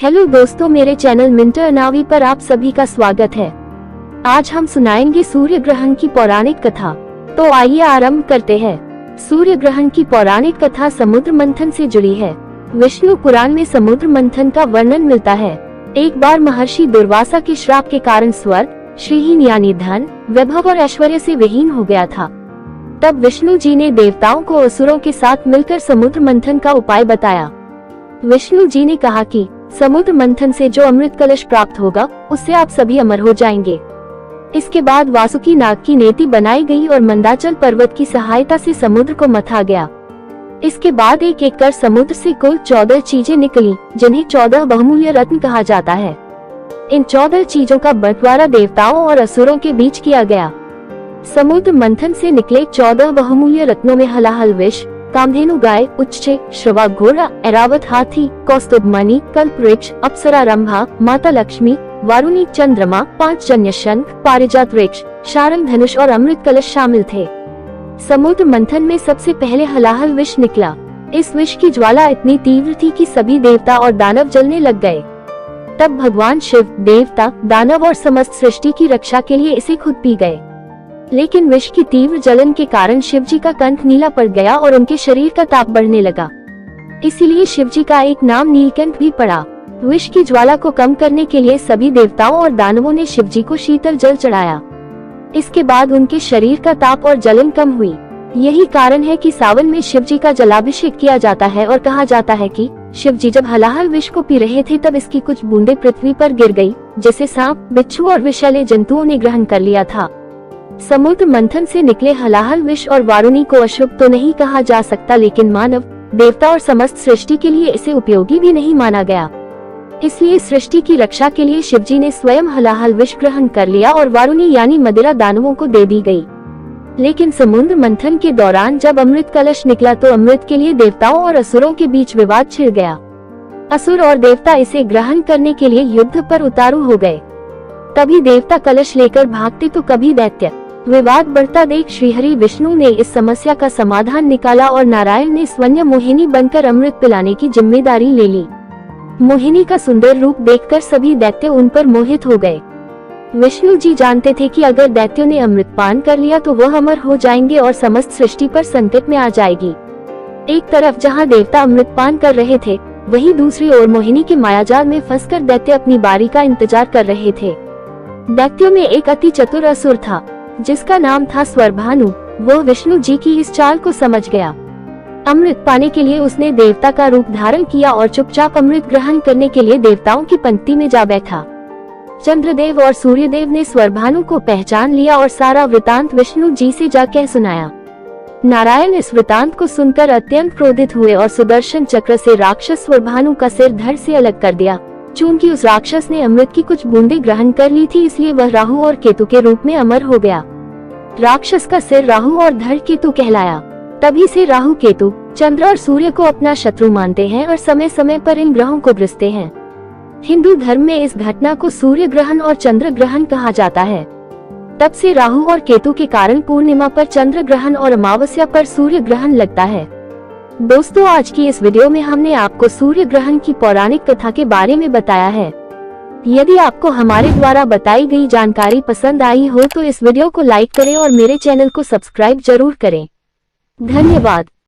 Hello दोस्तों, मेरे channel mentor नावी पर आप सभी का स्वागत है। आज हम सुनाएंगे सूर्य ग्रहण की पौराणिक कथा। तो आइए आरंभ करते हैं। सूर्य ग्रहण की पौराणिक कथा समुद्र मंथन से जुड़ी है। विष्णु पुराण में समुद्र मंथन का वर्णन मिलता है। एक बार महर्षि दुर्वासा के श्राप के कारण स्वर्ग श्रीहीन यानी धन, वैभव और ऐश्वर्य से विहीन हो गया था। तब विष्णु जी ने देवताओं को असुरों के साथ मिलकर समुद्र मंथन का उपाय बताया। विष्णु जी ने कहा कि समुद्र मंथन से जो अमृत कलश प्राप्त होगा उससे आप सभी अमर हो जाएंगे। इसके बाद वासुकी नाग की नेति बनाई गई और मंदाचल पर्वत की सहायता से समुद्र को मथा गया। इसके बाद एक एक कर समुद्र से कुल 14 चीजें निकली, जिन्हें 14 बहुमूल्य रत्न कहा जाता है। इन 14 चीजों का बंटवारा देवताओं और असुरों के बीच किया गया। समुद्र मंथन से निकले 14 बहुमूल्य रत्नों में हलाहल विष, कामधेनु गाय, उच्चे, श्रवा घोड़ा, ऐरावत हाथी, कौस्तुभ मणि, कल्प वृक्ष, अप्सरा रंभा, माता लक्ष्मी, वारुणी चंद्रमा, 5 जन्य शंख, पारिजात वृक्ष, शारंग धनुष और अमृत कलश शामिल थे। समुद्र मंथन में सबसे पहले हलाहल विष निकला। इस विष की ज्वाला इतनी तीव्र थी कि सभी देवता और दानव जलने लग गए। तब भगवान शिव देवता, दानव और समस्त सृष्टि की रक्षा के लिए इसे खुद पी गए। लेकिन विष की तीव्र जलन के कारण शिव जी का कंठ नीला पड़ गया और उनके शरीर का ताप बढ़ने लगा। इसीलिए शिव जी का एक नाम नीलकंठ भी पड़ा। विष की ज्वाला को कम करने के लिए सभी देवताओं और दानवों ने शिव जी को शीतल जल चढ़ाया। इसके बाद उनके शरीर का ताप और जलन कम हुई। यही कारण है कि सावन में शिव जी का जलाभिषेक किया जाता है और कहा जाता है कि शिव जी जब हलाहल विष को पी रहे थे तब इसकी कुछ बूंदें पृथ्वी पर गिर गई, जिसे सांप, बिच्छू और विषैले जंतुओं ने ग्रहण कर लिया था। समुद्र मंथन से निकले हलाहल विष और वारुणी को अशुभ तो नहीं कहा जा सकता, लेकिन मानव, देवता और समस्त सृष्टि के लिए इसे उपयोगी भी नहीं माना गया। इसलिए सृष्टि की रक्षा के लिए शिवजी ने स्वयं हलाहल विष ग्रहण कर लिया और वारुणी यानी मदिरा दानवों को दे दी गई। लेकिन समुद्र मंथन के दौरान जब अमृत कलश निकला तो अमृत के लिए देवताओं और असुरों के बीच विवाद छिड़ गया। असुर और देवता इसे ग्रहण करने के लिए युद्ध पर उतारू हो गए। कभी देवता कलश लेकर भागते तो कभी दैत्य। विवाद बढ़ता देख श्रीहरि विष्णु ने इस समस्या का समाधान निकाला और नारायण ने स्वयं मोहिनी बनकर अमृत पिलाने की जिम्मेदारी ले ली। मोहिनी का सुंदर रूप देखकर सभी दैत्य उन पर मोहित हो गए। विष्णु जी जानते थे कि अगर दैत्यों ने अमृत पान कर लिया तो वह अमर हो जाएंगे और समस्त सृष्टि पर संकट में आ जाएगी। एक तरफ जहाँ देवता अमृत पान कर रहे थे, वहीं दूसरी ओर मोहिनी के मायाजाल में फंसकर दैत्य अपनी बारी का इंतजार कर रहे थे। दैत्यों में एक अति चतुर असुर था जिसका नाम था स्वरभानु। वह विष्णु जी की इस चाल को समझ गया। अमृत पाने के लिए उसने देवता का रूप धारण किया और चुपचाप अमृत ग्रहण करने के लिए देवताओं की पंक्ति में जा बैठा। चंद्रदेव और सूर्यदेव ने स्वरभानु को पहचान लिया और सारा वृतांत विष्णु जी से जा कह सुनाया। नारायण इस वृतांत को सुनकर अत्यंत क्रोधित हुए और सुदर्शन चक्र से राक्षस स्वरभानु का सिर धड़ से अलग कर दिया। चूंकि उस राक्षस ने अमृत की कुछ बूंदें ग्रहण कर ली थी, इसलिए वह राहु और केतु के रूप में अमर हो गया। राक्षस का सिर राहु और धड़ केतु कहलाया। तभी से राहु, केतु, चंद्र और सूर्य को अपना शत्रु मानते हैं और समय समय पर इन ग्रहों को ग्रसते हैं। हिंदू धर्म में इस घटना को सूर्य ग्रहण और चंद्र ग्रहण कहा जाता है। तब से राहु और केतु के कारण पूर्णिमा पर चंद्र ग्रहण और अमावस्या पर सूर्य ग्रहण लगता है। दोस्तों, आज की इस वीडियो में हमने आपको सूर्य ग्रहण की पौराणिक कथा के बारे में बताया है। यदि आपको हमारे द्वारा बताई गई जानकारी पसंद आई हो तो इस वीडियो को लाइक करें और मेरे चैनल को सब्सक्राइब जरूर करें। धन्यवाद।